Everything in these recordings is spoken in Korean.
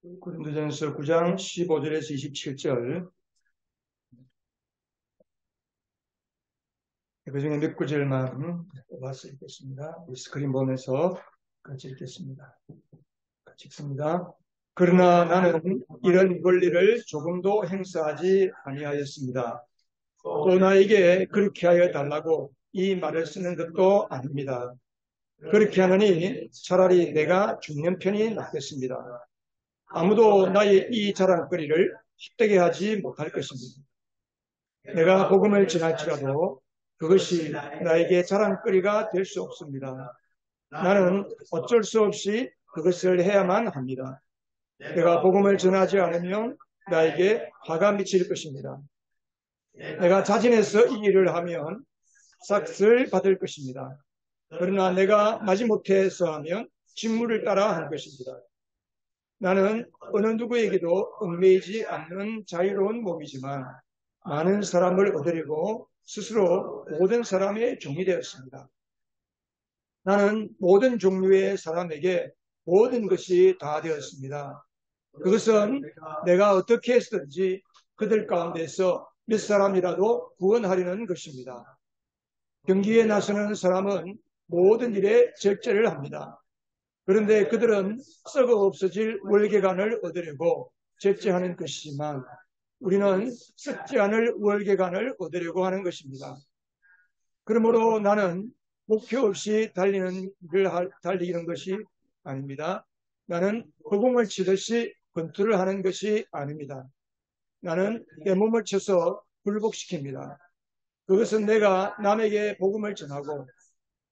고린도전서 9장 15절에서 27절, 그 중에 몇 구절만 뽑아서 읽겠습니다. 스크린 보면서 같이 읽겠습니다. 같이 읽습니다. 그러나 나는 이런 권리를 조금도 행사하지 아니하였습니다. 또 나에게 그렇게 하여 달라고 이 말을 쓰는 것도 아닙니다. 그렇게 하느니 차라리 내가 죽는 편이 낫겠습니다. 아무도 나의 이 자랑거리를 헛되게 하지 못할 것입니다. 내가 복음을 전할지라도 그것이 나에게 자랑거리가 될 수 없습니다. 나는 어쩔 수 없이 그것을 해야만 합니다. 내가 복음을 전하지 않으면 나에게 화가 미칠 것입니다. 내가 자진해서 이 일을 하면 삭슬 받을 것입니다. 그러나 내가 마지못해서 하면 직무를 따라 할 것입니다. 나는 어느 누구에게도 얽매이지 않는 자유로운 몸이지만 많은 사람을 얻으려고 스스로 모든 사람의 종이 되었습니다. 나는 모든 종류의 사람에게 모든 것이 다 되었습니다. 그것은 내가 어떻게 했든지 그들 가운데서 몇 사람이라도 구원하려는 것입니다. 경기에 나서는 사람은 모든 일에 절제를 합니다. 그런데 그들은 썩어 없어질 월계관을 얻으려고 절제하는 것이지만 우리는 썩지 않을 월계관을 얻으려고 하는 것입니다. 그러므로 나는 목표 없이 달리는 것이 아닙니다. 나는 허공을 치듯이 권투를 하는 것이 아닙니다. 나는 내 몸을 쳐서 굴복시킵니다. 그것은 내가 남에게 복음을 전하고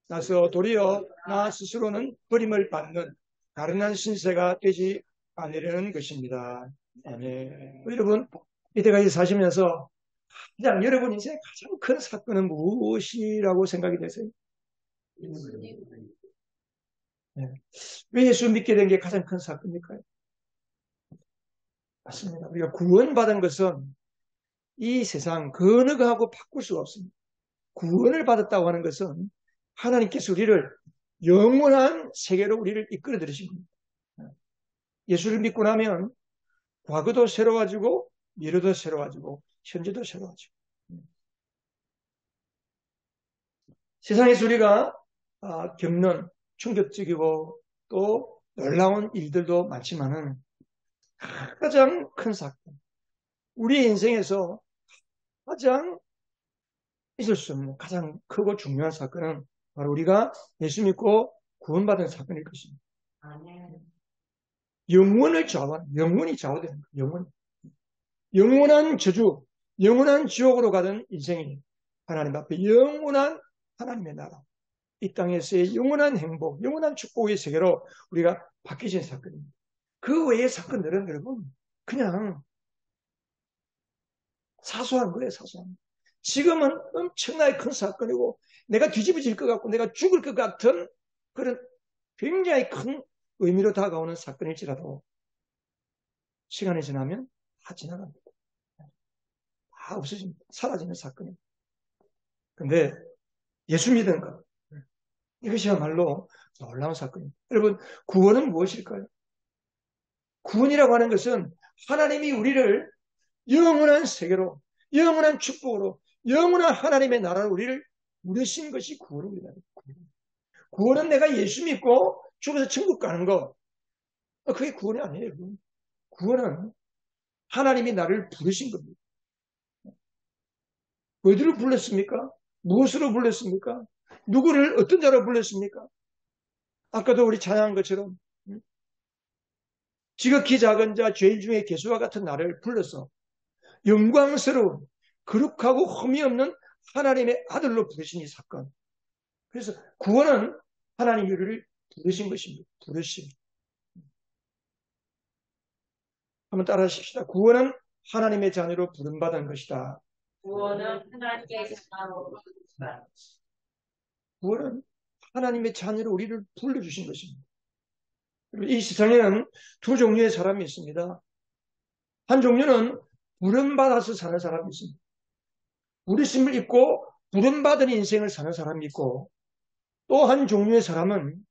나서 도리어 나 스스로는 버림을 받는 가련한 신세가 되지 않으려는 것입니다. 아멘. 여러분, 이때까지 사시면서 가장 여러분 인생의 가장 큰 사건은 무엇이라고 생각이 되세요? 네. 왜 예수 믿게 된 게 가장 큰 사건일까요? 맞습니다. 우리가 구원받은 것은 이 세상 그 어느 거하고 바꿀 수가 없습니다. 구원을 받았다고 하는 것은 하나님께서 우리를 영원한 세계로 우리를 이끌어 들으신 겁니다. 예수를 믿고 나면 과거도 새로워지고 미래도 새로워지고 현재도 새로워지고 세상에서 우리가 겪는 충격적이고 또 놀라운 일들도 많지만은 가장 큰 사건, 우리 인생에서 가장 있을 수 없는 가장 크고 중요한 사건은 바로 우리가 예수 믿고 구원받은 사건일 것입니다. 영원을 좌우하는, 영원히 좌우되는 거예요. 영원한 저주, 영원한 지옥으로 가던 인생이 하나님 앞에 영원한 하나님의 나라, 이 땅에서의 영원한 행복, 영원한 축복의 세계로 우리가 바뀌신 사건입니다. 그 외의 사건들은 여러분 그냥 사소한 거예요. 사소한. 지금은 엄청나게 큰 사건이고 내가 뒤집어질 것 같고 내가 죽을 것 같은 그런 굉장히 큰 의미로 다가오는 사건일지라도 시간이 지나면 다 지나갑니다. 다 없어집니다. 사라지는 사건입니다. 근데 예수 믿는 것, 이것이야말로 놀라운 사건입니다. 여러분, 구원은 무엇일까요? 구원이라고 하는 것은 하나님이 우리를 영원한 세계로, 영원한 축복으로, 영원한 하나님의 나라로 우리를 부르신 것이 구원입니다. 구원은 내가 예수 믿고 죽어서 천국 가는 거, 그게 구원이 아니에요. 구원은 하나님이 나를 부르신 겁니다. 어디로 불렀습니까? 무엇으로 불렀습니까? 누구를 어떤 자로 불렀습니까? 아까도 우리 찬양한 것처럼 지극히 작은 자 죄인 중에 개수와 같은 나를 불러서 영광스러운 거룩하고 흠이 없는 하나님의 아들로 부르신 이 사건. 그래서 구원은 하나님이 우리를 부르신 것입니다. 부르심. 한번 따라 하십시다. 구원은 하나님의 자녀로 부름받은 것이다. 구원은 하나님의 자녀로 부름받은 것이다. 구원은 하나님의 자녀로 우리를 불러주신 것입니다. 이 세상에는 두 종류의 사람이 있습니다. 한 종류는 부름받아서 사는 사람이 있습니다. 부르심을 입고 부름받은 인생을 사는 사람이 있고 또 한 종류의 사람은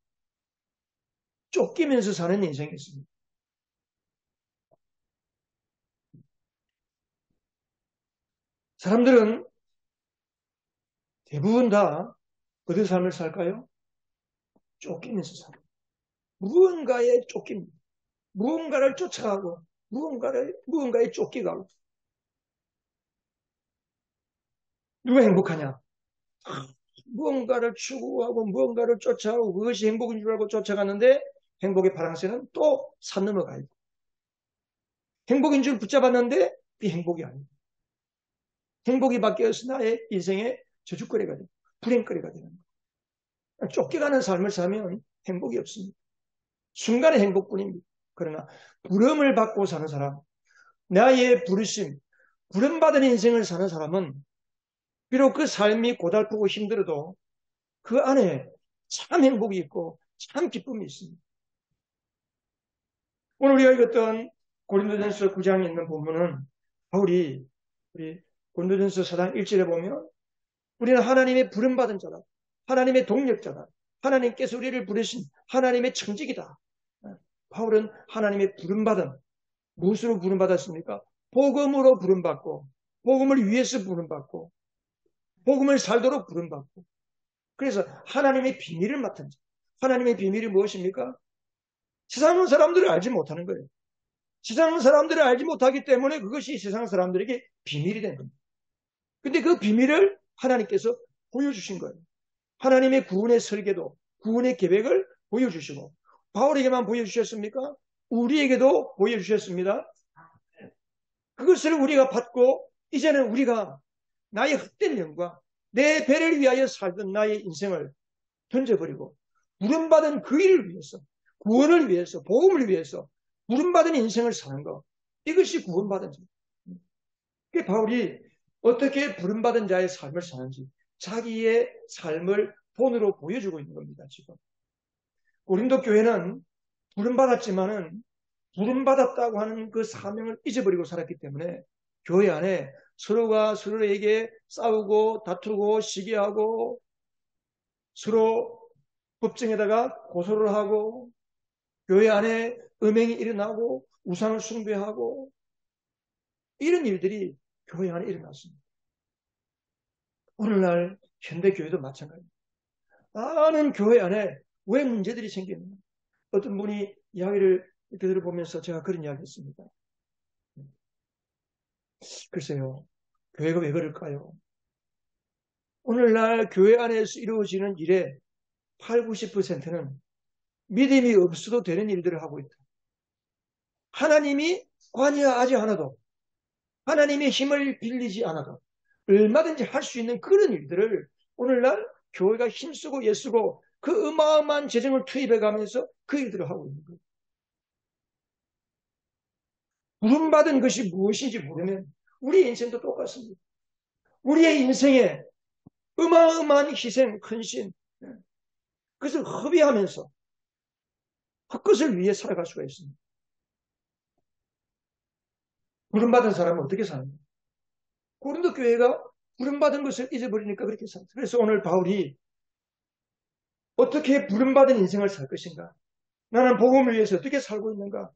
쫓기면서 사는 인생이 있습니다. 사람들은 대부분 다 어떤 삶을 살까요? 쫓기면서 살아요. 무언가에 쫓깁니다. 무언가를 쫓아가고 무언가에 쫓기가고. 누가 행복하냐? 무언가를 추구하고 무언가를 쫓아가고 그것이 행복인 줄 알고 쫓아갔는데 행복의 파랑새는 또 산 넘어가요. 행복인 줄 붙잡았는데 비행복이 아니에요. 행복이 바뀌어서 나의 인생의 저주거리가 돼요. 불행거리가 되는 거예요. 쫓겨가는 삶을 살면 행복이 없습니다. 순간의 행복뿐입니다. 그러나 부름을 받고 사는 사람, 나의 부르심, 부름받은 인생을 사는 사람은 비록 그 삶이 고달프고 힘들어도 그 안에 참 행복이 있고 참 기쁨이 있습니다. 오늘 우리가 읽었던 고린도전서 9장에 있는 본문은 바울이 우리 고린도전서 4장 1절에 보면 우리는 하나님의 부름받은 자다. 하나님의 동력자다. 하나님께서 우리를 부르신 하나님의 청직이다. 바울은 하나님의 부름받은, 무엇으로 부름받았습니까? 복음으로 부름받고 복음을 위해서 부름받고 복음을 살도록 부름받고 그래서 하나님의 비밀을 맡은 자. 하나님의 비밀이 무엇입니까? 세상 사람들을 알지 못하는 거예요. 세상 사람들을 알지 못하기 때문에 그것이 세상 사람들에게 비밀이 된 겁니다. 근데 그 비밀을 하나님께서 보여주신 거예요. 하나님의 구원의 설계도, 구원의 계획을 보여주시고 바울에게만 보여주셨습니까? 우리에게도 보여주셨습니다. 그것을 우리가 받고 이제는 우리가 나의 헛된 영광, 내 배를 위하여 살던 나의 인생을 던져버리고 부름받은 그 일을 위해서, 구원을 위해서, 복음을 위해서 부름받은 인생을 사는 것. 이것이 구원받은 자. 그 바울이 어떻게 부름받은 자의 삶을 사는지 자기의 삶을 본으로 보여주고 있는 겁니다. 지금 고린도 교회는 부름받았지만은 부름받았다고 하는 그 사명을 잊어버리고 살았기 때문에 교회 안에 서로가 서로에게 싸우고 다투고 시기하고 서로 법정에다가 고소를 하고 교회 안에 음행이 일어나고 우상을 숭배하고 이런 일들이 교회 안에 일어났습니다. 오늘날 현대교회도 마찬가지입니다. 많은 교회 안에 왜 문제들이 생기는가? 어떤 분이 이야기를 들어보면서 제가 그런 이야기 했습니다. 글쎄요, 교회가 왜 그럴까요? 오늘날 교회 안에서 이루어지는 일의 8, 90%는 믿음이 없어도 되는 일들을 하고 있다. 하나님이 관여하지 않아도 하나님의 힘을 빌리지 않아도 얼마든지 할 수 있는 그런 일들을 오늘날 교회가 힘쓰고 애쓰고 그 어마어마한 재정을 투입해가면서 그 일들을 하고 있는 거예요. 부름받은 것이 무엇인지 모르면 우리 인생도 똑같습니다. 우리의 인생에 어마어마한 희생, 헌신, 그것을 허비하면서 헛것을 위해 살아갈 수가 있습니다. 부름받은 사람은 어떻게 사는가? 고린도 교회가 부름받은 것을 잊어버리니까 그렇게 살아요. 그래서 오늘 바울이 어떻게 부름받은 인생을 살 것인가? 나는 복음을 위해서 어떻게 살고 있는가?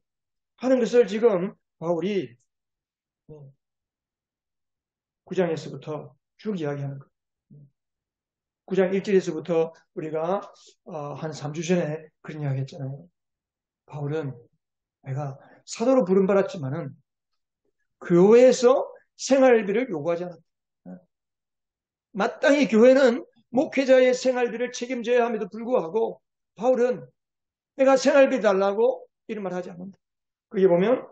하는 것을 지금 바울이 9장에서부터 쭉 이야기하는 거예요. 9장 1절에서부터 우리가 한 3주 전에 그런 이야기 했잖아요. 바울은 내가 사도로 부름받았지만은 교회에서 생활비를 요구하지 않았다. 마땅히 교회는 목회자의 생활비를 책임져야 함에도 불구하고 바울은 내가 생활비 달라고 이런 말 하지 않는다. 거기 보면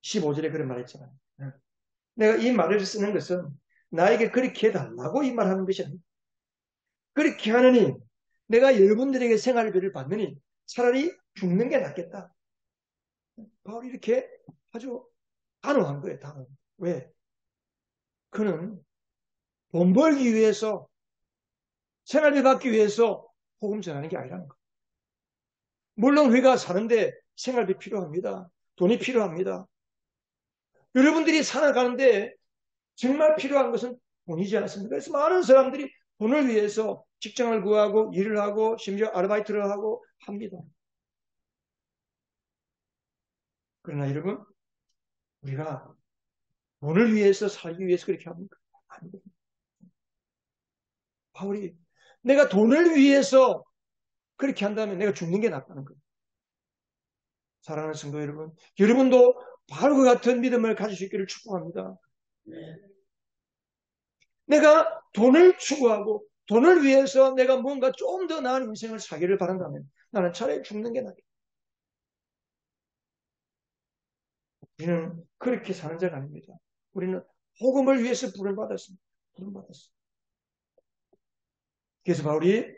15절에 그런 말 했잖아요. 내가 이 말을 쓰는 것은 나에게 그렇게 해달라고 이 말하는 것이 아니다. 그렇게 하느니 내가 여러분들에게 생활비를 받느니 차라리 죽는 게 낫겠다. 바울이 이렇게 아주 단호한 거예요. 단호. 왜? 그는 돈 벌기 위해서 생활비 받기 위해서 복음 전하는 게 아니라는 거예요. 물론 회가 사는데 생활비 필요합니다. 돈이 필요합니다. 여러분들이 살아가는데 정말 필요한 것은 돈이지 않습니까? 그래서 많은 사람들이 돈을 위해서 직장을 구하고 일을 하고 심지어 아르바이트를 하고 합니다. 그러나 여러분, 우리가 돈을 위해서 살기 위해서 그렇게 합니까? 아닙니다. 바울이 내가 돈을 위해서 그렇게 한다면 내가 죽는 게 낫다는 거예요. 사랑하는 성도 여러분, 여러분도 바울과 같은 믿음을 가질 수 있기를 축복합니다. 내가 돈을 추구하고 돈을 위해서 내가 뭔가 좀 더 나은 인생을 살기를 바란다면 나는 차라리 죽는 게 낫겠다. 우리는 그렇게 사는 자가 아닙니다. 우리는 복음을 위해서 부름받았습니다. 부름받았습니다. 그래서 바울이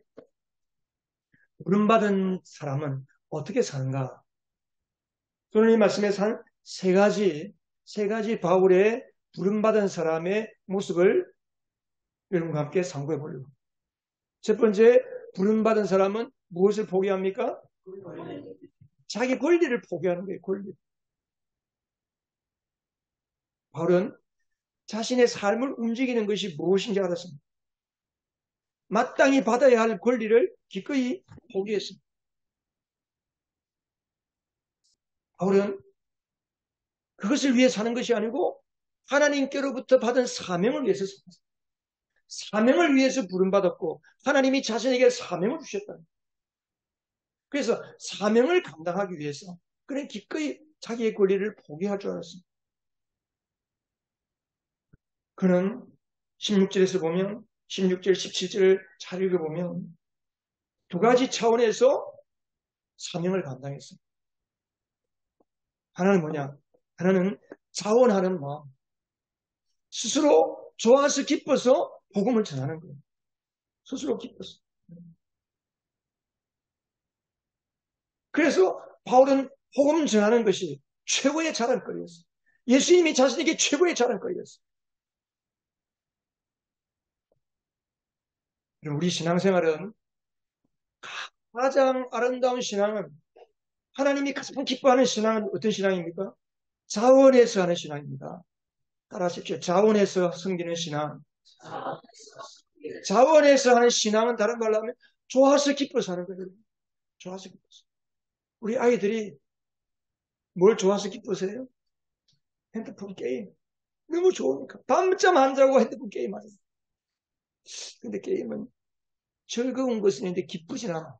부름받은 사람은 어떻게 사는가? 오늘 이 말씀에서 한 세 가지 바울의 부름받은 사람의 모습을 여러분과 함께 상고해 보려고. 첫 번째, 부름받은 사람은 무엇을 포기합니까? 자기 권리를 포기하는 거예요, 권리. 바울은 자신의 삶을 움직이는 것이 무엇인지 알았습니다. 마땅히 받아야 할 권리를 기꺼이 포기했습니다. 바울은 그것을 위해 사는 것이 아니고 하나님께로부터 받은 사명을 위해서 삽니다. 사명을 위해서 부름받았고 하나님이 자신에게 사명을 주셨다. 그래서 사명을 감당하기 위해서 그는 기꺼이 자기의 권리를 포기할 줄 알았습니다. 그는 16절에서 보면 16절, 17절을 잘 읽어보면 두 가지 차원에서 사명을 감당했습니다. 하나는 뭐냐? 하나는 자원하는 마음. 스스로 좋아서 기뻐서 복음을 전하는 거예요. 스스로 기뻐서. 그래서 바울은 복음 전하는 것이 최고의 자랑거리였어요. 예수님이 자신에게 최고의 자랑거리였어요. 우리 신앙생활은 가장 아름다운 신앙은 하나님이 가장 기뻐하는 신앙은 어떤 신앙입니까? 자원해서 하는 신앙입니다. 따라하십시오. 자원해서 섬기는 신앙. 자원해서 하는 신앙은 다른 말로 하면 좋아서 기뻐서 하는 거예요. 좋아서 기뻐서. 우리 아이들이 뭘 좋아서 기뻐서 해요? 핸드폰 게임. 너무 좋으니까. 밤잠 안 자고 핸드폰 게임 하죠. 근데 게임은 즐거운 것은 있는데 기쁘진 않아.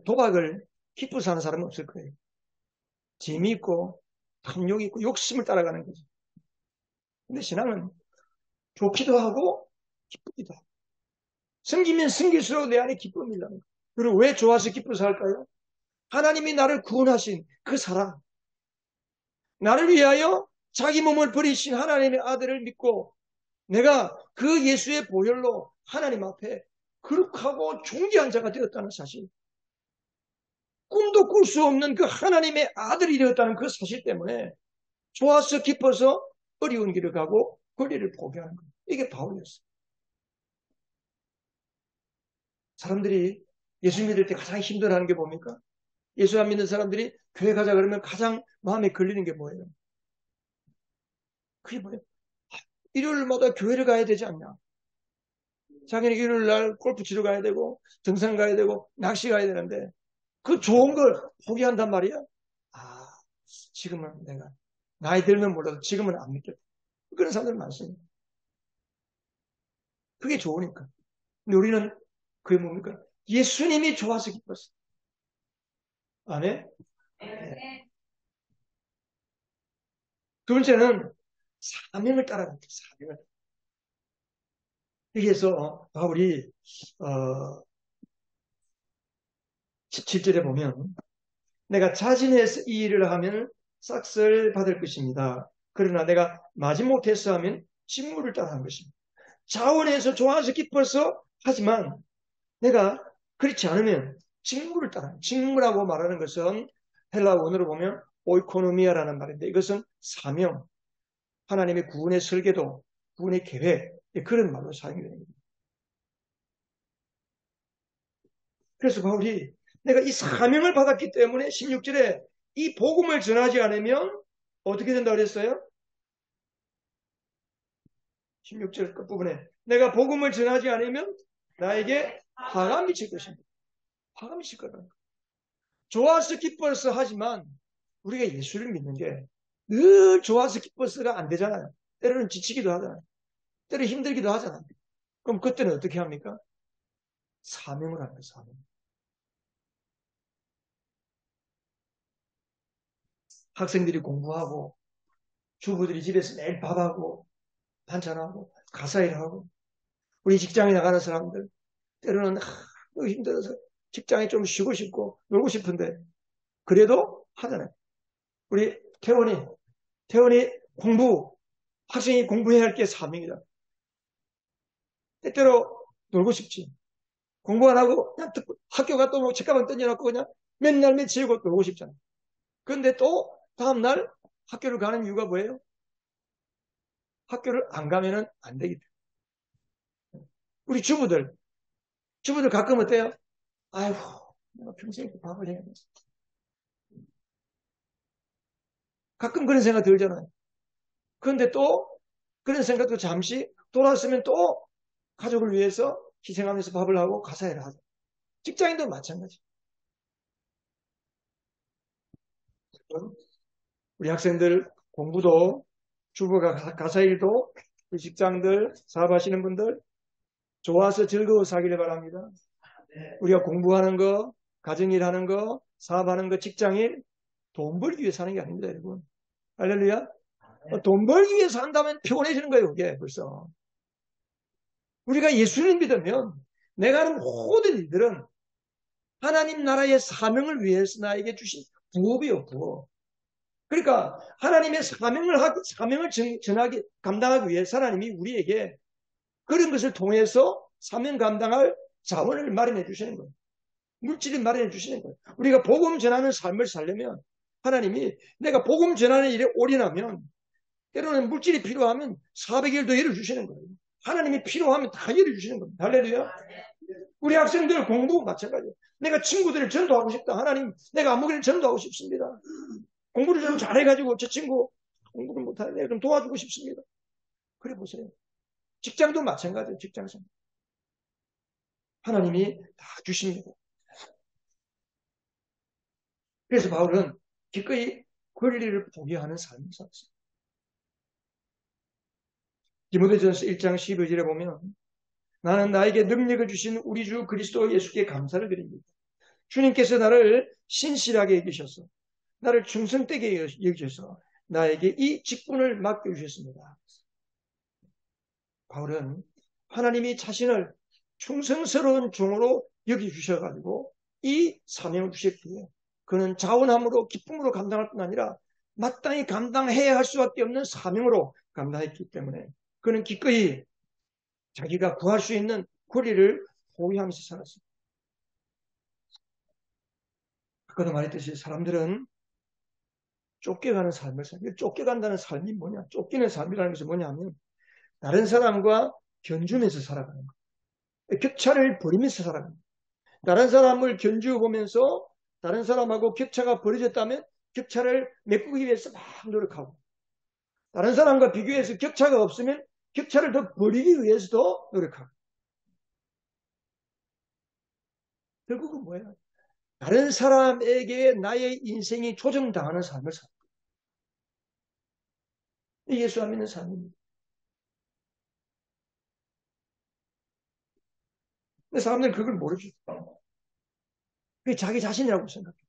도박을 기뻐서 하는 사람은 없을 거예요. 재미있고 탐욕이 있고 욕심을 따라가는 거죠. 근데 신앙은 좋기도 하고 기쁘기도 하고 섬기면 섬길수록 내 안에 기쁨이 나는 거예요. 그리고 왜 좋아서 기뻐서 할까요? 하나님이 나를 구원하신 그 사랑, 나를 위하여 자기 몸을 버리신 하나님의 아들을 믿고 내가 그 예수의 보혈로 하나님 앞에 거룩하고 존귀한 자가 되었다는 사실, 꿈도 꿀 수 없는 그 하나님의 아들이 되었다는 그 사실 때문에 좋아서 기뻐서 어려운 길을 가고 권리를 포기하는 거예요. 이게 바울이었어요. 사람들이 예수 믿을 때 가장 힘들어하는 게 뭡니까? 예수 안 믿는 사람들이 교회 가자 그러면 가장 마음에 걸리는 게 뭐예요? 그게 뭐예요? 일요일마다 교회를 가야 되지 않냐? 자기는 일요일 날 골프 치러 가야 되고 등산 가야 되고 낚시 가야 되는데 그 좋은 걸 포기한단 말이야? 아, 지금은 내가 나이 들면 몰라도 지금은 안 믿겠다. 그런 사람들 많습니다. 그게 좋으니까. 근데 우리는 그게 뭡니까? 예수님이 좋아서 기뻤어. 안 해? 네. 두 번째는 사명을 따라갑니다. 사명을. 여기에서 바울이 17절에 보면 내가 자진해서 이 일을 하면 싹을 받을 것입니다. 그러나 내가 마지못해서 하면 직무를 따라한 것입니다. 자원해서 좋아서 기뻐서 하지만 내가 그렇지 않으면 직무를 따라. 직무라고 말하는 것은 헬라 원어로 보면 오이코노미아라는 말인데 이것은 사명, 하나님의 구원의 설계도, 구원의 계획 그런 말로 사용이 됩니다. 그래서 바울이 내가 이 사명을 받았기 때문에 16절에 이 복음을 전하지 않으면 어떻게 된다고 그랬어요? 16절 끝부분에 내가 복음을 전하지 않으면 나에게 화가 미칠 것입니다. 화가 미칠 거다. 좋아서 기뻐서 하지만 우리가 예수를 믿는 게 늘 좋아서 기뻐서가 안 되잖아요. 때로는 지치기도 하잖아요. 때로는 힘들기도 하잖아요. 그럼 그때는 어떻게 합니까? 사명을 합니다. 사명. 학생들이 공부하고 주부들이 집에서 매일 밥하고 반찬하고 가사일하고 우리 직장에 나가는 사람들 때로는 너무 힘들어서 직장에 좀 쉬고 싶고 놀고 싶은데 그래도 하잖아요. 우리 태원이 학생이 공부해야 할 게 사명이다. 때때로 놀고 싶지. 공부 안 하고 그냥 학교 갔다 오고 책가방 던져놓고 그냥 맨날 며칠고 놀고 싶잖아. 그런데 또 다음날 학교를 가는 이유가 뭐예요? 학교를 안 가면은 안 되기 때문에. 우리 주부들 가끔 어때요? 아이고, 내가 평생 밥을 해야 돼. 가끔 그런 생각 들잖아요. 그런데 또 그런 생각도 잠시 돌아서면 또 가족을 위해서 희생하면서 밥을 하고 가사일을 하죠. 직장인도 마찬가지. 우리 학생들 공부도 주부가 가사일도 우리 직장들 사업하시는 분들 좋아서 즐거워서 하기를 바랍니다. 우리가 공부하는 거, 가정일 하는 거, 사업하는 거, 직장일 돈 벌기 위해서 하는 게 아닙니다, 여러분. 할렐루야. 돈 벌기 위해서 한다면 피곤해지는 거예요, 그게 벌써. 우리가 예수를 믿으면 내가 하는 모든 일들은 하나님 나라의 사명을 위해서 나에게 주신 부업이요, 부업. 그러니까 하나님의 사명을 전하기, 감당하기 위해서 하나님이 우리에게 그런 것을 통해서 사명 감당할 자원을 마련해 주시는 거예요. 물질을 마련해 주시는 거예요. 우리가 복음 전하는 삶을 살려면 하나님이 내가 복음 전하는 일에 올인하면 때로는 물질이 필요하면 400일 더 열어주시는 거예요. 하나님이 필요하면 다 열어주시는 겁니다. 할렐루야. 우리 학생들 공부 마찬가지예요. 내가 친구들을 전도하고 싶다. 하나님, 내가 아무개를 전도하고 싶습니다. 공부를 좀 잘해가지고 저 친구 공부를 못하는 내가 좀 도와주고 싶습니다. 그래 보세요. 직장도 마찬가지예요. 직장에서. 하나님이 다 주십니다. 그래서 바울은 기꺼이 권리를 포기하는 삶을 살았어요. 디모데전서 1장 12절에 보면 나는 나에게 능력을 주신 우리 주 그리스도 예수께 감사를 드립니다. 주님께서 나를 신실하게 여기셔서 나를 충성되게 여기셔서 나에게 이 직분을 맡겨주셨습니다. 바울은 하나님이 자신을 충성스러운 종으로 여기주셔가지고 이 사명을 주셨기에 그는 자원함으로 기쁨으로 감당할 뿐 아니라 마땅히 감당해야 할 수밖에 없는 사명으로 감당했기 때문에 그는 기꺼이 자기가 구할 수 있는 권리를 포기하면서 살았습니다. 아까도 말했듯이 사람들은 쫓겨가는 삶을 살아요. 쫓겨간다는 삶이 뭐냐? 쫓기는 삶이라는 것이 뭐냐면 다른 사람과 견주면서 살아가는 거예요. 격차를 버리면서 살아가는 거예요. 다른 사람을 견주어 보면서 다른 사람하고 격차가 벌어졌다면 격차를 메꾸기 위해서 막 노력하고 다른 사람과 비교해서 격차가 없으면 격차를 더 버리기 위해서도 노력하고 결국은 뭐예요? 다른 사람에게 나의 인생이 조정당하는 삶을 살고 예수 안 믿는 삶입니다. 근데 사람들은 그걸 모르죠. 그게 자기 자신이라고 생각해요.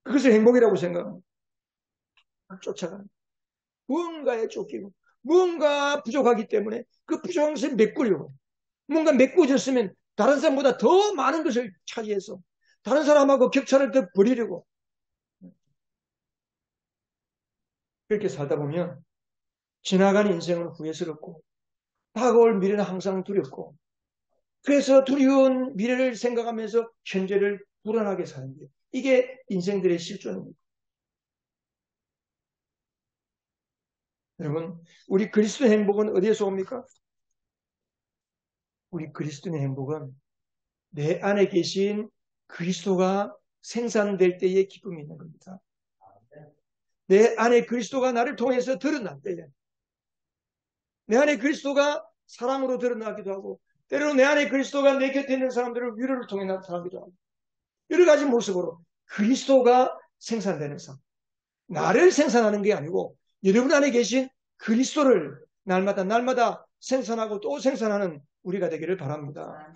그것을 행복이라고 생각합니다. 쫓아가는 무언가에 쫓기고 무언가 부족하기 때문에 그 부족한 것을 메꾸려고 뭔가 메꾸어졌으면 다른 사람보다 더 많은 것을 차지해서 다른 사람하고 격차를 더 버리려고 그렇게 살다 보면 지나간 인생은 후회스럽고 다가올 미래는 항상 두렵고 그래서 두려운 미래를 생각하면서 현재를 불안하게 사는 게 이게 인생들의 실존입니다. 여러분 우리 그리스도의 행복은 어디에서 옵니까? 우리 그리스도의 행복은 내 안에 계신 그리스도가 생산될 때의 기쁨이 있는 겁니다. 내 안에 그리스도가 나를 통해서 드러날 때에 내 안에 그리스도가 사랑으로 드러나기도 하고 때로는 내 안에 그리스도가 내 곁에 있는 사람들을 위로를 통해 나타나기도 하고 여러 가지 모습으로 그리스도가 생산되는 삶 나를 생산하는 게 아니고 여러분 안에 계신 그리스도를 날마다 생산하고 또 생산하는 우리가 되기를 바랍니다.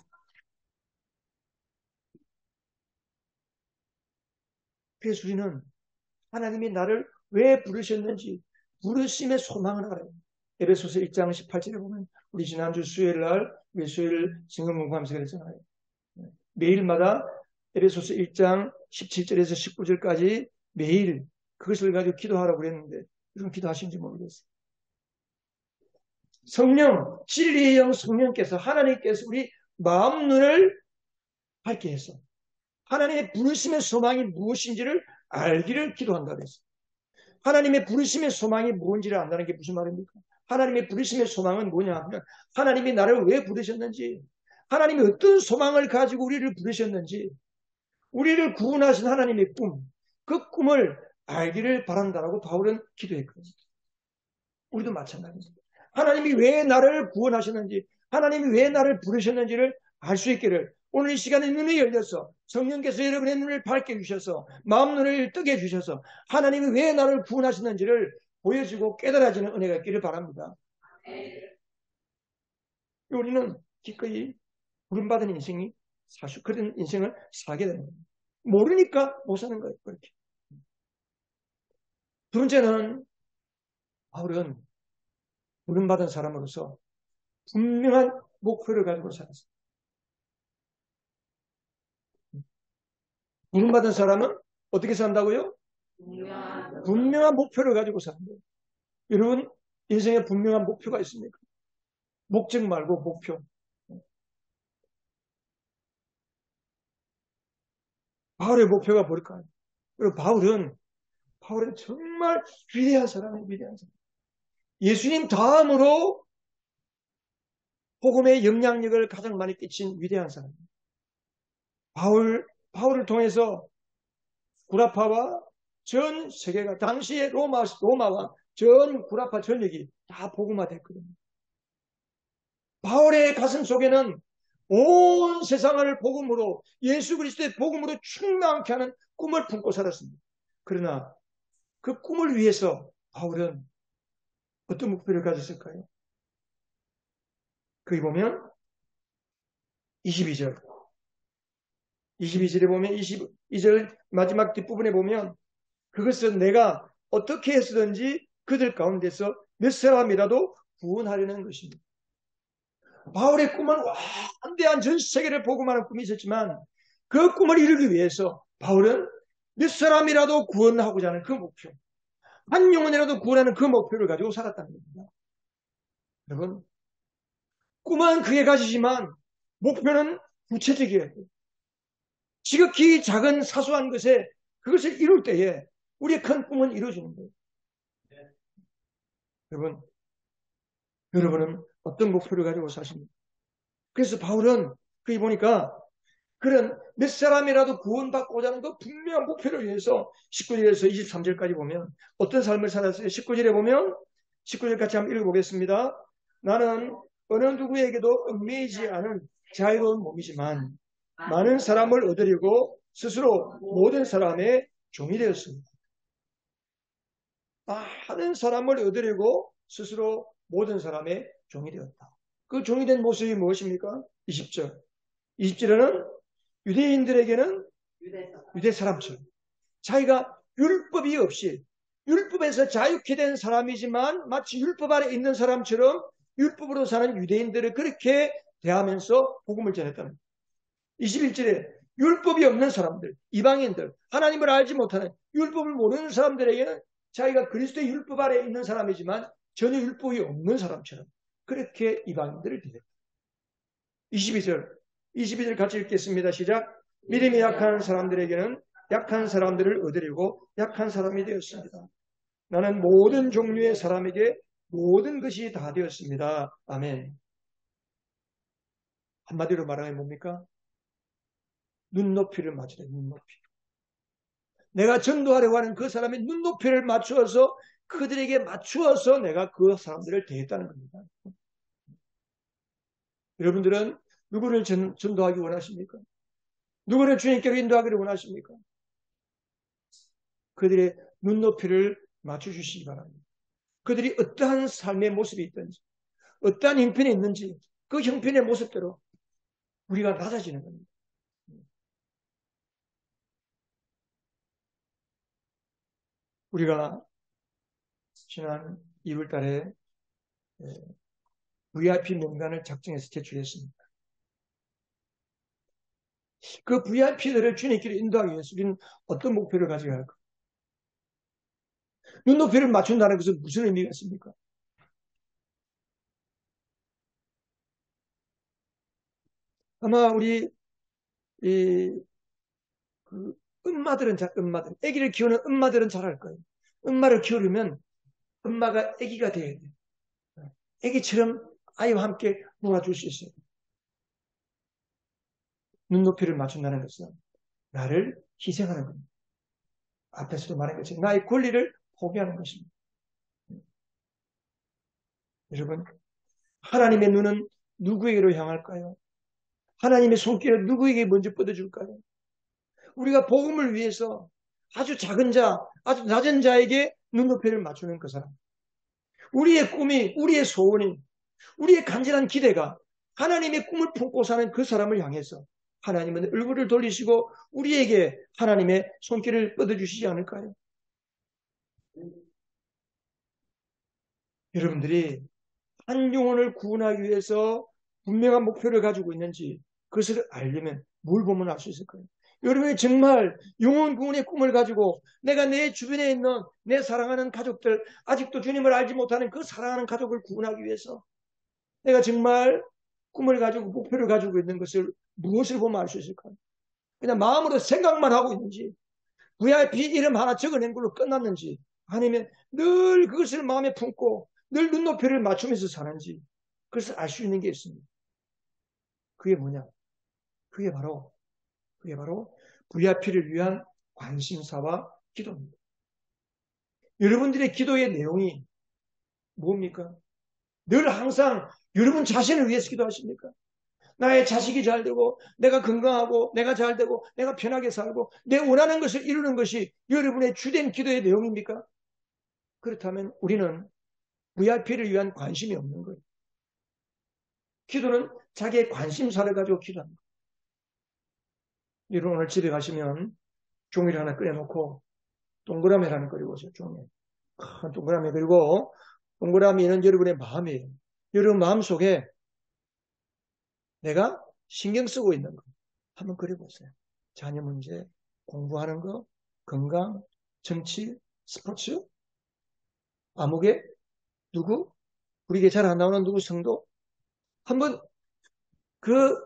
그래서 우리는 하나님이 나를 왜 부르셨는지 부르심의 소망을 알아요. 에베소서 1장 18절에 보면 우리 지난주 수요일 날 우리 수요일 증거 공부하면서 그랬잖아요. 매일마다 에베소서 1장 17절에서 19절까지 매일 그것을 가지고 기도하라고 그랬는데 여러분 기도하신지 모르겠어요. 성령, 진리의 영 성령께서 하나님께서 우리 마음 눈을 밝게 해서 하나님의 부르심의 소망이 무엇인지를 알기를 기도한다 그랬어요. 하나님의 부르심의 소망이 뭔지를 안다는 게 무슨 말입니까? 하나님의 부르심의 소망은 뭐냐 하면 하나님이 나를 왜 부르셨는지, 하나님이 어떤 소망을 가지고 우리를 부르셨는지, 우리를 구원하신 하나님의 꿈, 그 꿈을 알기를 바란다라고 바울은 기도했거든요. 우리도 마찬가지입니다. 하나님이 왜 나를 구원하셨는지, 하나님이 왜 나를 부르셨는지를 알 수 있기를 오늘 이 시간에 눈이 열려서 성령께서 여러분의 눈을 밝게 해주셔서 마음 눈을 뜨게 해주셔서 하나님이 왜 나를 구원하셨는지를 보여주고 깨달아지는 은혜가 있기를 바랍니다. 우리는 기꺼이 부름받은 인생이 사실 그런 인생을 살게 되는 겁니다. 모르니까 못 사는 거예요. 그렇게. 두 번째는 바울은 부름받은 사람으로서 분명한 목표를 가지고 살았어요. 부름받은 사람은 어떻게 산다고요? 분명한 목표를 가지고 산다. 여러분 인생에 분명한 목표가 있습니까? 목적 말고 목표. 바울의 목표가 뭘까요? 그리고 바울은 정말 위대한 사람이에요. 위대한 사람. 예수님 다음으로 복음의 영향력을 가장 많이 끼친 위대한 사람이에요. 바울을 통해서 구라파와 전 세계가 당시의 로마와 전 구라파 전역이 다 복음화됐거든요. 바울의 가슴 속에는 온 세상을 복음으로 예수 그리스도의 복음으로 충만케 하는 꿈을 품고 살았습니다. 그러나 그 꿈을 위해서 바울은 어떤 목표를 가졌을까요? 거기 보면 22절에 보면 22절 마지막 뒷부분에 보면 그것은 내가 어떻게 해서든지 그들 가운데서 몇 사람이라도 구원하려는 것입니다. 바울의 꿈은 완대한 전 세계를 복음하는 꿈이 있었지만 그 꿈을 이루기 위해서 바울은 몇 사람이라도 구원하고자 하는 그 목표, 한 영혼이라도 구원하는 그 목표를 가지고 살았다는 겁니다. 여러분, 꿈은 크게 가지지만 목표는 구체적이어야 돼요. 지극히 작은 사소한 것에 그것을 이룰 때에 우리의 큰 꿈은 이루어지는 거예요. 여러분은 어떤 목표를 가지고 사십니까? 그래서 바울은 거기 보니까 그런 몇 사람이라도 구원받고자 하는 그 분명한 목표를 위해서 19절에서 23절까지 보면 어떤 삶을 살았어요? 19절에 보면 19절 같이 한번 읽어보겠습니다. 나는 어느 누구에게도 얽매이지 않은 자유로운 몸이지만 많은 사람을 얻으려고 스스로 모든 사람의 종이 되었습니다. 많은 사람을 얻으려고 스스로 모든 사람의 종이 되었다. 그 종이 된 모습이 무엇입니까? 20절에는 유대인들에게는 유대 사람처럼 자기가 율법이 없이 율법에서 자유케 된 사람이지만 마치 율법 아래 있는 사람처럼 율법으로 사는 유대인들을 그렇게 대하면서 복음을 전했다는 거예요. 21절에 율법이 없는 사람들, 이방인들, 하나님을 알지 못하는 율법을 모르는 사람들에게는 자기가 그리스도의 율법 아래 있는 사람이지만 전혀 율법이 없는 사람처럼 그렇게 이방인들을 대했다. 22절 같이 읽겠습니다. 시작. 믿음이 약한 사람들에게는 약한 사람들을 얻으려고 약한 사람이 되었습니다. 나는 모든 종류의 사람에게 모든 것이 다 되었습니다. 아멘. 한마디로 말하면 뭡니까? 눈높이를 맞추래. 눈높이. 내가 전도하려고 하는 그 사람의 눈높이를 맞추어서 그들에게 맞추어서 내가 그 사람들을 대했다는 겁니다. 여러분들은 누구를 전도하기 원하십니까? 누구를 주님께로 인도하기를 원하십니까? 그들의 눈높이를 맞춰주시기 바랍니다. 그들이 어떠한 삶의 모습이 있든지 어떠한 형편이 있는지 그 형편의 모습대로 우리가 낮아지는 겁니다. 우리가 지난 2월 달에 VIP 명단을 작성해서 제출했습니다. 그 VIP들을 주님께로 인도하기 위해서 우리는 어떤 목표를 가져야 할까? 눈높이를 맞춘다는 것은 무슨 의미가 있습니까? 아마 우리 그 엄마들, 아기를 키우는 엄마들은 잘 알 거예요. 엄마를 키우려면 엄마가 아기가 돼야 돼요. 아기처럼 아이와 함께 놀아줄 수 있어요. 눈높이를 맞춘다는 것은 나를 희생하는 겁니다. 앞에서도 말한 것처럼 나의 권리를 포기하는 것입니다. 여러분, 하나님의 눈은 누구에게로 향할까요? 하나님의 손길을 누구에게 먼저 뻗어줄까요? 우리가 복음을 위해서 아주 작은 자, 아주 낮은 자에게 눈높이를 맞추는 그 사람. 우리의 꿈이, 우리의 소원이, 우리의 간절한 기대가 하나님의 꿈을 품고 사는 그 사람을 향해서 하나님은 얼굴을 돌리시고 우리에게 하나님의 손길을 뻗어주시지 않을까요? 여러분들이 한 영혼을 구원하기 위해서 분명한 목표를 가지고 있는지 그것을 알려면 뭘 보면 알 수 있을까요? 여러분이 정말 영혼 구원의 꿈을 가지고 내가 내 주변에 있는 내 사랑하는 가족들, 아직도 주님을 알지 못하는 그 사랑하는 가족을 구원하기 위해서 내가 정말 꿈을 가지고 목표를 가지고 있는 것을 무엇을 보면 알 수 있을까요? 그냥 마음으로 생각만 하고 있는지 VIP 이름 하나 적어낸 걸로 끝났는지 아니면 늘 그것을 마음에 품고 늘 눈높이를 맞추면서 사는지 그것을 알 수 있는 게 있습니다. 그게 뭐냐? 그게 바로 VIP를 위한 관심사와 기도입니다. 여러분들의 기도의 내용이 뭡니까? 늘 항상 여러분 자신을 위해서 기도하십니까? 나의 자식이 잘 되고 내가 건강하고 내가 잘 되고 내가 편하게 살고 내 원하는 것을 이루는 것이 여러분의 주된 기도의 내용입니까? 그렇다면 우리는 VIP를 위한 관심이 없는 거예요. 기도는 자기의 관심사를 가지고 기도합니다. 여러분 오늘 집에 가시면 종이를 하나 꺼내놓고 동그라미 하나 그리고 오세요. 종이. 큰 동그라미 그리고 동그라미는 여러분의 마음이에요. 여러분 마음속에 내가 신경 쓰고 있는 거 한번 그려보세요. 자녀 문제, 공부하는 거, 건강, 정치, 스포츠, 아무개, 누구, 우리에게 잘 안 나오는 누구 성도 한번 그,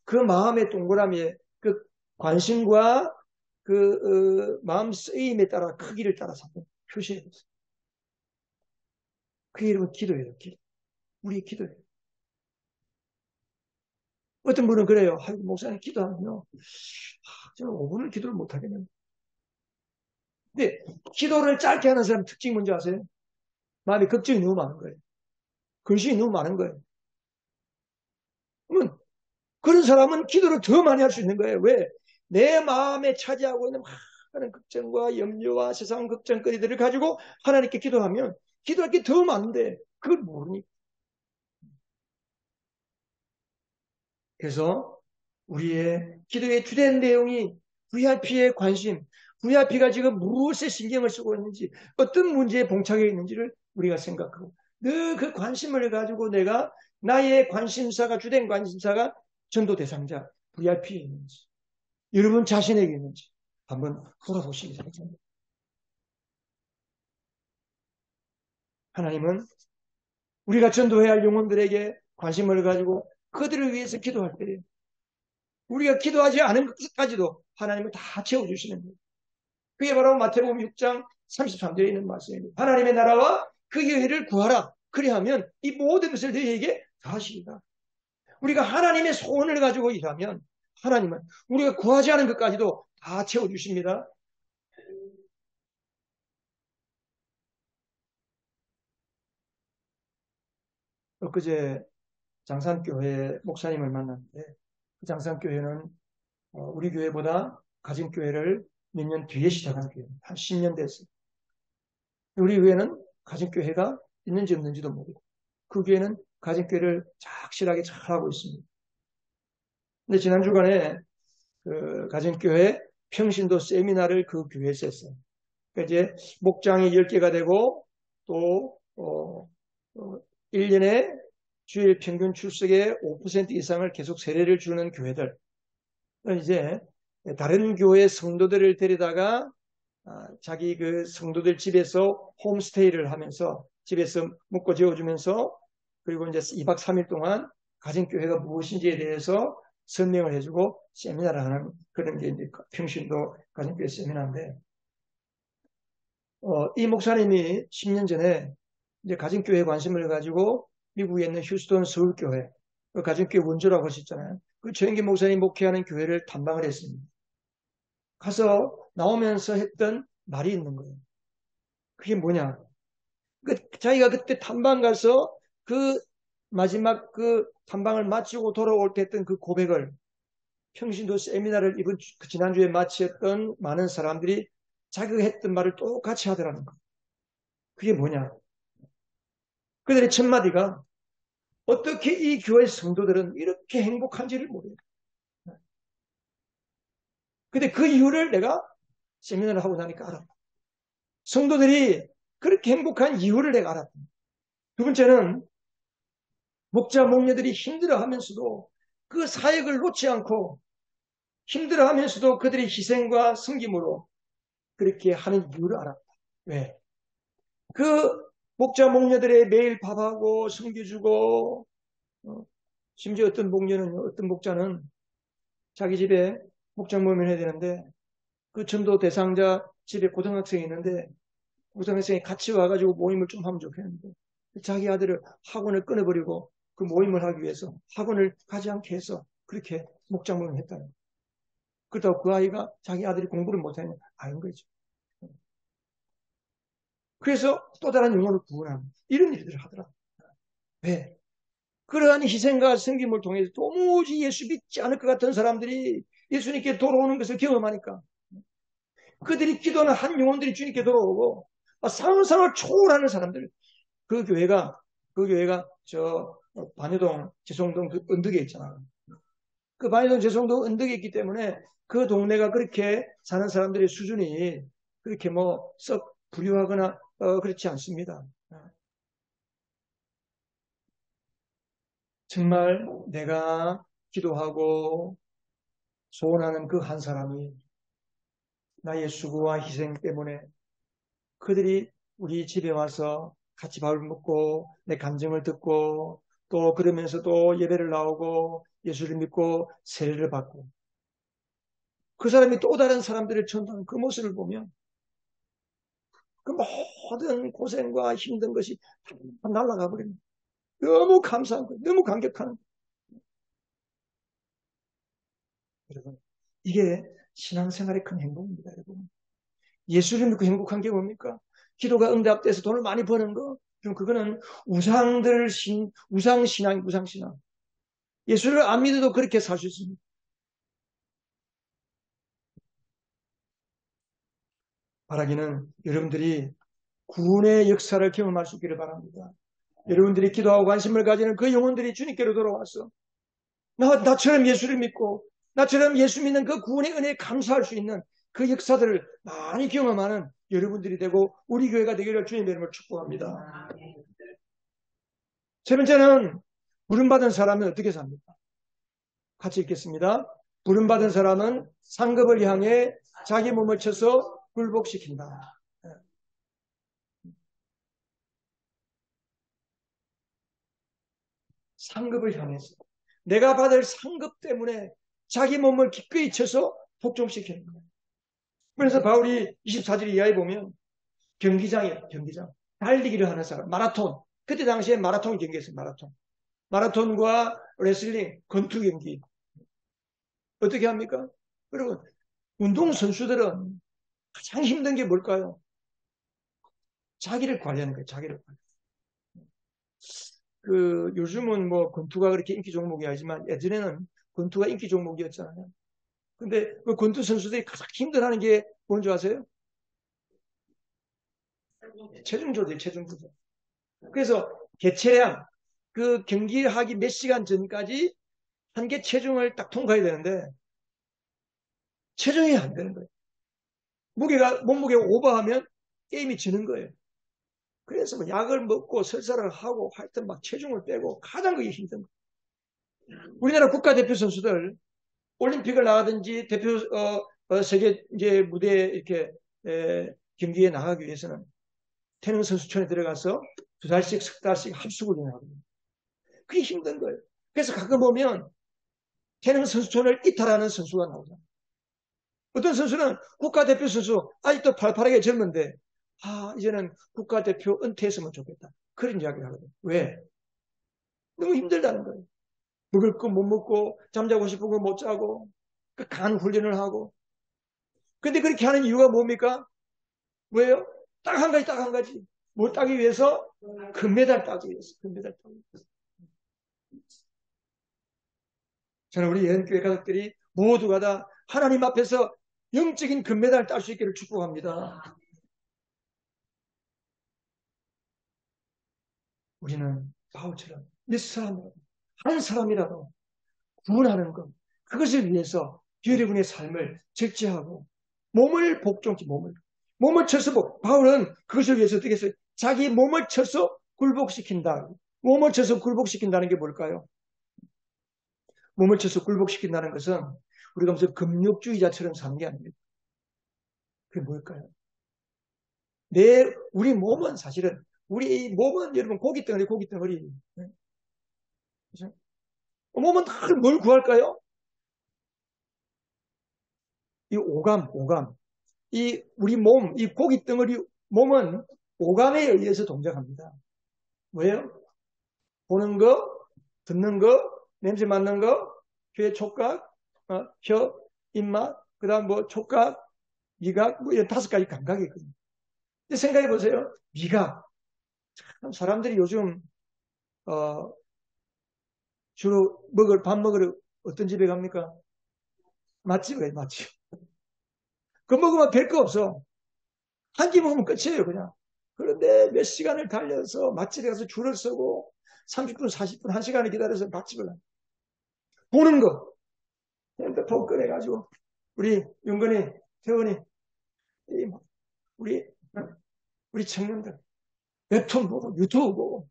그 마음의 동그라미에 그 관심과 그 마음 쓰임에 따라 크기를 따라서 한번 표시해 보세요. 그 이름은 기도예요. 기도. 우리의 기도예요. 어떤 분은 그래요. 아이고, 목사님 기도하면요. 저는 5분을 기도를 못하겠는데. 근데 기도를 짧게 하는 사람 특징 뭔지 아세요? 마음에 걱정이 너무 많은 거예요. 근심이 너무 많은 거예요. 그러면 그런 사람은 기도를 더 많이 할 수 있는 거예요. 왜? 내 마음에 차지하고 있는 많은 걱정과 염려와 세상 걱정거리들을 가지고 하나님께 기도하면 기도할 게 더 많은데 그걸 모르니까. 그래서 우리의 기도의 주된 내용이 VIP의 관심, VIP가 지금 무엇에 신경을 쓰고 있는지, 어떤 문제에 봉착해 있는지를 우리가 생각하고 늘 그 관심을 가지고 내가 나의 관심사가 주된 관심사가 전도 대상자 VIP에 있는지 여러분 자신에게 있는지 한번 돌아보시기 바랍니다. 하나님은 우리가 전도해야 할 영혼들에게 관심을 가지고 그들을 위해서 기도할 때 우리가 기도하지 않은 것까지도 하나님은 다 채워주시는 거예요. 그게 바로 마태복음 6장 33절에 있는 말씀입니다. 하나님의 나라와 그 교회를 구하라. 그리하면 이 모든 것을 너희에게 다하시리라. 우리가 하나님의 소원을 가지고 일하면 하나님은 우리가 구하지 않은 것까지도 다 채워주십니다. 엊그제 장산교회 목사님을 만났는데 그 장산교회는 우리 교회보다 가진교회를 몇 년 뒤에 시작한 교회입니다. 한 10년 됐어요. 우리 교회는 가정교회가 있는지 없는지도 모르고 그 교회는 가정교회를 착실하게 잘하고 있습니다. 근데 지난 주간에 그 가정교회 평신도 세미나를 그 교회에서 했어요. 그러니까 이제 목장이 10개가 되고 또 1년에 주일 평균 출석의 5% 이상을 계속 세례를 주는 교회들. 이제 다른 교회 성도들을 데리다가 자기 그 성도들 집에서 홈스테이를 하면서 집에서 묵고 재워주면서 그리고 이제 2박 3일 동안 가정교회가 무엇인지에 대해서 설명을 해주고 세미나를 하는 그런 게 이제 평신도 가정교회 세미나인데, 이 목사님이 10년 전에 이제 가정교회에 관심을 가지고 미국에 있는 휴스턴 서울교회, 그 가정교회 원조라고 하셨잖아요. 그 최영기 목사님 목회하는 교회를 탐방을 했습니다. 가서 나오면서 했던 말이 있는 거예요. 그게 뭐냐? 자기가 그때 탐방 가서 그 마지막 그 탐방을 마치고 돌아올 때 했던 그 고백을 평신도 세미나를 이번 지난주에 마치었던 많은 사람들이 자기가 했던 말을 똑같이 하더라는 거예요. 그게 뭐냐? 그들의 첫 마디가 어떻게 이 교회 성도들은 이렇게 행복한지를 모르겠다. 근데 그 이유를 내가 세미나를 하고 나니까 알았다. 성도들이 그렇게 행복한 이유를 내가 알았다. 두 번째는 목자 목녀들이 힘들어하면서도 그 사역을 놓지 않고 힘들어하면서도 그들의 희생과 섬김으로 그렇게 하는 이유를 알았다. 왜? 그 목자 목녀들의 매일 밥하고 섬겨주고 심지어 어떤 목자는 자기 집에 목장 모임을 해야 되는데 그 전도 대상자 집에 고등학생이 있는데 고등학생이 같이 와가지고 모임을 좀 하면 좋겠는데 자기 아들을 학원을 끊어버리고 그 모임을 하기 위해서 학원을 가지 않게 해서 그렇게 목장 모임을 했다는. 그렇다고 그 아이가 자기 아들이 공부를 못하면 아닌 거죠. 그래서 또 다른 영혼을 구원하는 이런 일들을 하더라. 왜? 그러한 희생과 섬김을 통해서 도무지 예수 믿지 않을 것 같은 사람들이 예수님께 돌아오는 것을 경험하니까 그들이 기도하는 한 영혼들이 주님께 돌아오고 상상을 초월하는 사람들. 그 교회가 저 반여동 제송동 그 언덕에 있잖아요. 그 반여동 제송동 언덕에 있기 때문에 그 동네가 그렇게 사는 사람들의 수준이 그렇게 뭐 썩 부유하거나 그렇지 않습니다. 정말 내가 기도하고 소원하는 그 한 사람이 나의 수고와 희생 때문에 그들이 우리 집에 와서 같이 밥을 먹고 내 간증을 듣고 또 그러면서 또 예배를 나오고 예수를 믿고 세례를 받고 그 사람이 또 다른 사람들을 전도하는 그 모습을 보면 그 모든 고생과 힘든 것이 다 날아가 버립니다. 너무 감사한 거예요. 너무 감격하는 거예요. 여러분, 이게 신앙생활의 큰 행복입니다. 여러분. 예수를 믿고 행복한 게 뭡니까? 기도가 응답돼서 돈을 많이 버는 거. 그럼 그거는 우상신앙. 예수를 안 믿어도 그렇게 살 수 있습니다. 바라기는 여러분들이 구원의 역사를 경험할 수 있기를 바랍니다. 여러분들이 기도하고 관심을 가지는 그 영혼들이 주님께로 돌아왔어. 나처럼 예수를 믿고 나처럼 예수 믿는 그 구원의 은혜에 감사할 수 있는 그 역사들을 많이 경험하는 여러분들이 되고 우리 교회가 되기를 주님의 이름으로 축복합니다. 세 번째는 부름받은 사람은 어떻게 삽니까? 같이 읽겠습니다. 부름받은 사람은 상급을 향해 자기 몸을 쳐서 굴복시킨다. 상급을 향해서 내가 받을 상급 때문에 자기 몸을 기꺼이 쳐서 복종시키는 거예요. 그래서 바울이 24절 이하에 보면 경기장 달리기를 하는 사람, 마라톤. 그때 당시에 마라톤 경기였어요. 마라톤과 레슬링, 권투 경기. 어떻게 합니까? 여러분, 운동선수들은 가장 힘든 게 뭘까요? 자기를 관리하는 거예요. 자기를 관리. 요즘은 뭐 권투가 그렇게 인기 종목이 아니지만 예전에는 권투가 인기 종목이었잖아요. 근데 그 권투 선수들이 가장 힘들어하는 게 뭔지 아세요? 체중 조절, 체중 조절. 그래서 개체량, 그 경기하기 몇 시간 전까지 한계 체중을 딱 통과해야 되는데 체중이 안 되는 거예요. 몸무게가 오버하면 게임이 지는 거예요. 그래서 뭐 약을 먹고 설사를 하고 하여튼 막 체중을 빼고 가장 그게 힘든 거예요. 우리나라 국가대표 선수들 올림픽을 나가든지 세계 이제 무대에 이렇게 경기에 나가기 위해서는 태릉 선수촌에 들어가서 2달씩, 석 달씩 합숙을 하거든요. 그게 힘든 거예요. 그래서 가끔 보면 태릉 선수촌을 이탈하는 선수가 나오잖아요. 어떤 선수는 국가대표 선수 아직도 팔팔하게 젊은데 이제는 국가대표 은퇴했으면 좋겠다. 그런 이야기를 하거든요. 왜? 너무 힘들다는 거예요. 먹을 거 못 먹고 잠자고 싶은 거 못 자고 간 훈련을 하고 근데 그렇게 하는 이유가 뭡니까? 왜요? 딱 한 가지, 딱 한 가지. 뭘 따기 위해서? 금메달 따기 위해서. 금메달 따기 위해서. 저는 우리 예언교회 가족들이 모두가 다 하나님 앞에서 영적인 금메달을 딸 수 있기를 축복합니다. 우리는 바울처럼 몇 사람이라도, 한 사람이라도 구원하는 것, 그것을 위해서 여러분의 삶을 절제하고 몸을 복종치, 몸을 쳐서 바울은 그것을 위해서 어떻게 했어요? 자기 몸을 쳐서 굴복시킨다. 몸을 쳐서 굴복시킨다는 게 뭘까요? 몸을 쳐서 굴복시킨다는 것은 우리가 무슨 금욕주의자처럼 사는 게 아닙니다. 그게 뭘까요? 우리 몸은 사실은, 우리 몸은 여러분 고깃덩어리. 그죠? 몸은 다 뭘 구할까요? 이 오감. 우리 몸, 이 고깃덩어리 몸은 오감에 의해서 동작합니다. 왜요? 보는 거, 듣는 거, 냄새 맡는 거, 귀의 촉각, 혀, 입맛, 그 다음 뭐 촉각, 미각, 뭐 이런 5가지 감각이 있거든요. 근데 생각해 보세요. 미각. 참 사람들이 요즘, 주로 밥 먹으러 어떤 집에 갑니까? 맛집에 가요, 맛집. 그거 먹으면 별 거 없어. 한 끼 먹으면 끝이에요, 그냥. 그런데 몇 시간을 달려서 맛집에 가서 줄을 서고 30분, 40분, 1시간을 기다려서 맛집을 가요. 보는 거. 핸드폰 꺼내가지고 우리 윤건이, 태원이, 우리 우리 청년들 웹툰 보고 유튜브 보고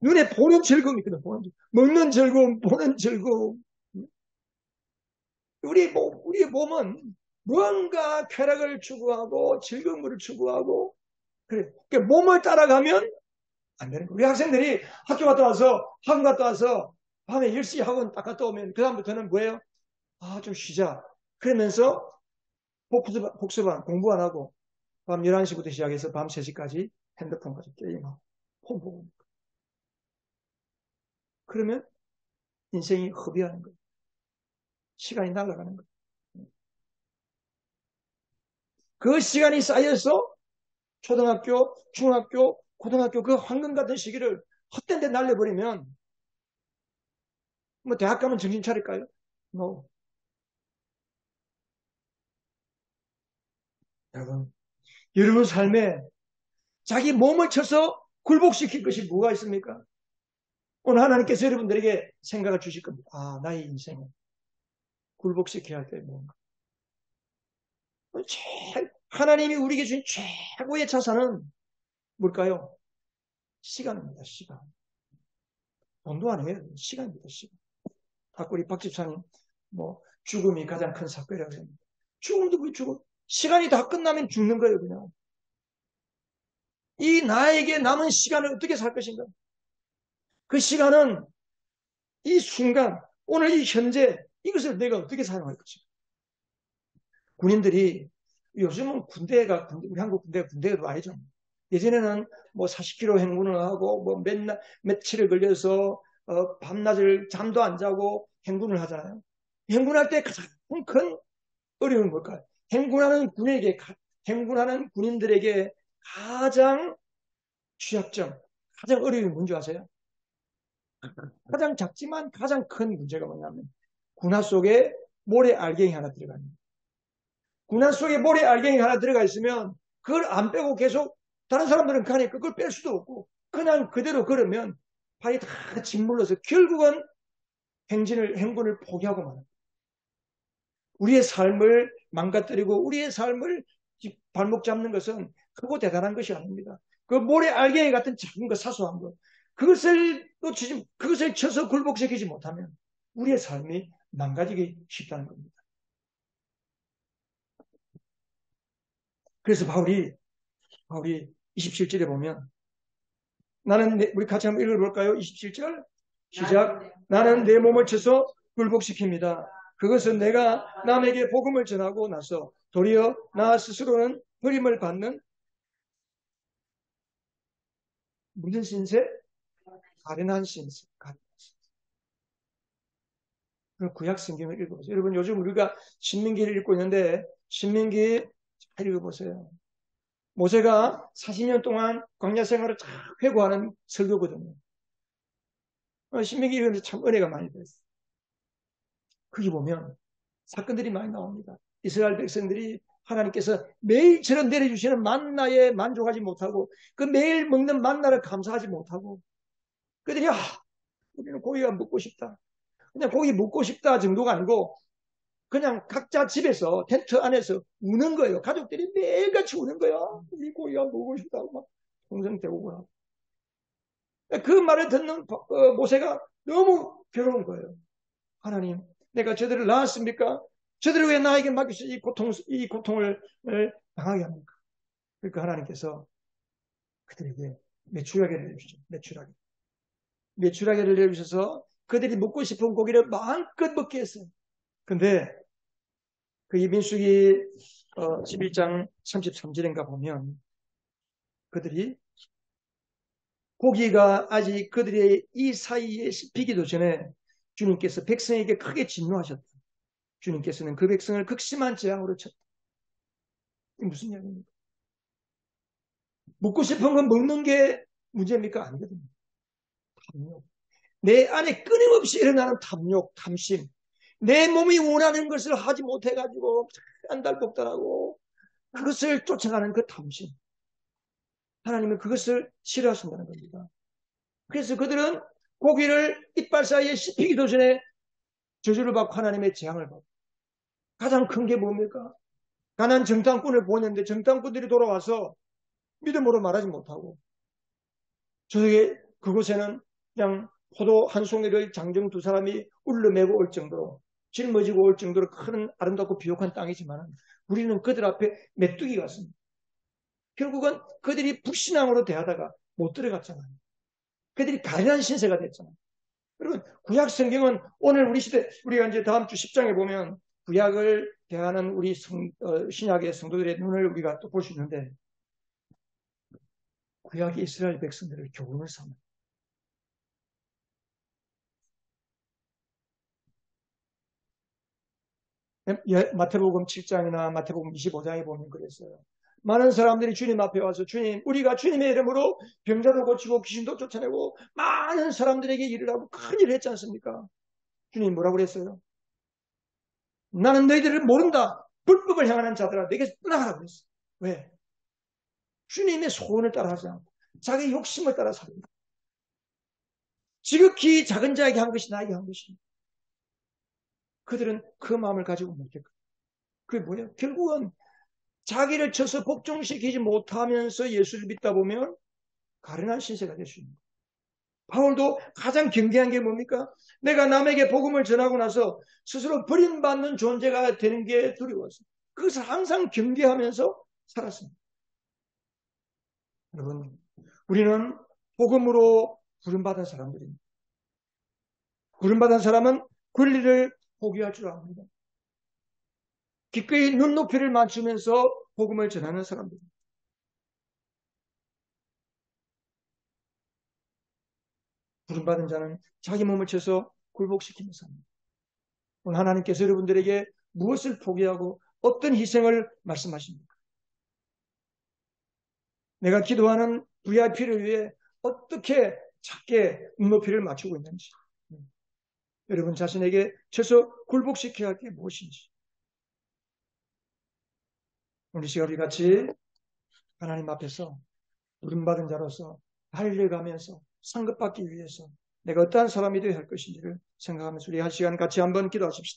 눈에 보는 즐거움이 있거든. 먹는 즐거움, 보는 즐거움. 우리 몸은 뭔가 쾌락을 추구하고 즐거움을 추구하고 그래. 그러니까 몸을 따라가면 안 되는 거예요. 우리 학생들이 학교 갔다 와서 학원 갔다 와서 밤에 10시 학원 딱 갔다 오면 그 다음부터는 뭐예요? 좀 쉬자. 그러면서 복습반 공부 안 하고 밤 11시부터 시작해서 밤 3시까지 핸드폰 가지고 게임하고 폰 보고 그러면 인생이 허비하는 거예요. 시간이 날아가는 거예요. 그 시간이 쌓여서 초등학교, 중학교, 고등학교 그 황금 같은 시기를 헛된 데 날려버리면 뭐 대학 가면 정신 차릴까요? 뭐 여러분 삶에 자기 몸을 쳐서 굴복시킬 것이 뭐가 있습니까? 오늘 하나님께서 여러분들에게 생각을 주실 겁니다. 나의 인생은 굴복시켜야 할 때 뭔가. 하나님이 우리에게 주신 최고의 자산은 뭘까요? 시간입니다. 시간. 돈도 아니에요. 시간입니다. 시간. 아까 우리 박 집사님 죽음이 가장 큰 사건이라고 합니다. 죽음도 그 죽음. 시간이 다 끝나면 죽는 거예요. 그냥. 이 나에게 남은 시간을 어떻게 살 것인가? 그 시간은 이 순간, 오늘 이 현재 이것을 내가 어떻게 사용할 것인가? 군인들이 요즘은 우리 한국 군대가 아니죠. 예전에는 40km 행군을 하고 며칠을 걸려서 밤낮을 잠도 안 자고 행군을 하잖아요. 행군할 때 가장 큰 어려움은 뭘까요? 행군하는 군인들에게 가장 취약점, 가장 어려움이 뭔지 아세요? 가장 작지만 가장 큰 문제가 뭐냐면 군화 속에 모래 알갱이 하나 들어갑니다. 군화 속에 모래 알갱이 하나 들어가 있으면 그걸 안 빼고 계속 다른 사람들은 가니까 그걸 뺄 수도 없고 그냥 그대로 걸으면 발이 다 짓물러서 결국은 행군을 포기하고 말합니다. 우리의 삶을 망가뜨리고 우리의 삶을 발목 잡는 것은 크고 대단한 것이 아닙니다. 그 모래 알갱이 같은 작은 것, 사소한 것, 그것을 쳐서 굴복시키지 못하면 우리의 삶이 망가지기 쉽다는 겁니다. 그래서 바울이 27절에 보면 우리 같이 한번 읽어볼까요? 27절 시작. 나는 내 몸을 쳐서 굴복시킵니다. 그것은 내가 남에게 복음을 전하고 나서 도리어 나 스스로는 버림을 받는 무슨 신세? 가련한 신세. 구약 성경을 읽어보세요. 여러분 요즘 우리가 신명기를 읽고 있는데 신명기 잘 읽어보세요. 모세가 40년 동안 광야 생활을 쫙 회고하는 설교거든요. 신명기 읽으면서 참 은혜가 많이 됐어요. 거기 보면 사건들이 많이 나옵니다. 이스라엘 백성들이 하나님께서 매일처럼 내려주시는 만나에 만족하지 못하고 그 매일 먹는 만나를 감사하지 못하고 그들이 우리는 고기가 먹고 싶다. 그냥 고기 먹고 싶다 정도가 아니고 그냥 각자 집에서 텐트 안에서 우는 거예요. 가족들이 매일같이 우는 거예요. 이 고기가 먹고 싶다고 막 동성대고 하고. 그 말을 듣는 모세가 너무 괴로운 거예요. 하나님, 내가 저들을 낳았습니까? 저들을 왜 나에게 맡기셔 이 고통을 당하게 합니까? 그러니까 하나님께서 그들에게 메추라기를 내주시죠. 메추라기를 내주셔서 그들이 먹고 싶은 고기를 마음껏 먹게 했어요. 근데 그 민수기 11장 33절인가 보면 그들이 고기가 아직 그들의 이 사이에 씹히기도 전에 주님께서 백성에게 크게 진노하셨다. 주님께서는 그 백성을 극심한 재앙으로 쳤다. 이게 무슨 이야기입니까? 먹고 싶은 건 먹는 게 문제입니까? 아니거든요. 탐욕. 내 안에 끊임없이 일어나는 탐욕, 탐심. 내 몸이 원하는 것을 하지 못해가지고 안달복달하고 그것을 쫓아가는 그 탐심. 하나님은 그것을 싫어하신다는 겁니다. 그래서 그들은 고기를 이빨 사이에 씹히기도 전에 저주를 받고 하나님의 재앙을 받고 가장 큰 게 뭡니까? 가난 정탐꾼을 보냈는데 정탐꾼들이 돌아와서 믿음으로 말하지 못하고 저에게 그곳에는 그냥 포도 한 송이를 장정 두 사람이 울러매고 올 정도로 짊어지고 올 정도로 큰 아름답고 비옥한 땅이지만 우리는 그들 앞에 메뚜기 같습니다. 결국은 그들이 불신앙으로 대하다가 못 들어갔잖아요. 그들이 가련한 신세가 됐잖아요. 여러분 구약 성경은 오늘 우리 시대 우리가 이제 다음 주 10장에 보면 구약을 대하는 우리 신약의 성도들의 눈을 우리가 또 볼 수 있는데 구약이 이스라엘 백성들을 교훈을 삼아요. 마태복음 7장이나 마태복음 25장에 보면 그랬어요. 많은 사람들이 주님 앞에 와서 주님, 우리가 주님의 이름으로 병자도 고치고 귀신도 쫓아내고 많은 사람들에게 일을 하고 큰일을 했지 않습니까? 주님 뭐라고 그랬어요? 나는 너희들을 모른다. 불법을 행하는 자들아 내게서 떠나가라고 그랬어요. 왜? 주님의 소원을 따라하지 않고 자기 욕심을 따라 삽니다. 지극히 작은 자에게 한 것이 나에게 한 것입니다. 그들은 그 마음을 가지고 못했거든요. 그게 뭐냐? 결국은 자기를 쳐서 복종시키지 못하면서 예수를 믿다 보면 가련한 신세가 될 수 있는 거예요. 바울도 가장 경계한 게 뭡니까? 내가 남에게 복음을 전하고 나서 스스로 버림받는 존재가 되는 게 두려웠어요. 그것을 항상 경계하면서 살았습니다. 여러분, 우리는 복음으로 부름받은 사람들입니다. 부름받은 사람은 권리를 포기할 줄 압니다. 기꺼이 눈높이를 맞추면서 복음을 전하는 사람들입니다. 부름받은 자는 자기 몸을 쳐서 굴복시키면서 합니다. 오늘 하나님께서 여러분들에게 무엇을 포기하고 어떤 희생을 말씀하십니까? 내가 기도하는 VIP를 위해 어떻게 작게 눈높이를 맞추고 있는지 여러분 자신에게 쳐서 굴복시켜야 할 게 무엇인지 오늘 시간 우리 같이 하나님 앞에서 부름받은 자로서 달려가면서 상급받기 위해서 내가 어떠한 사람이 되어야 할 것인지를 생각하면서 우리 한 시간 같이 한번 기도하십시다.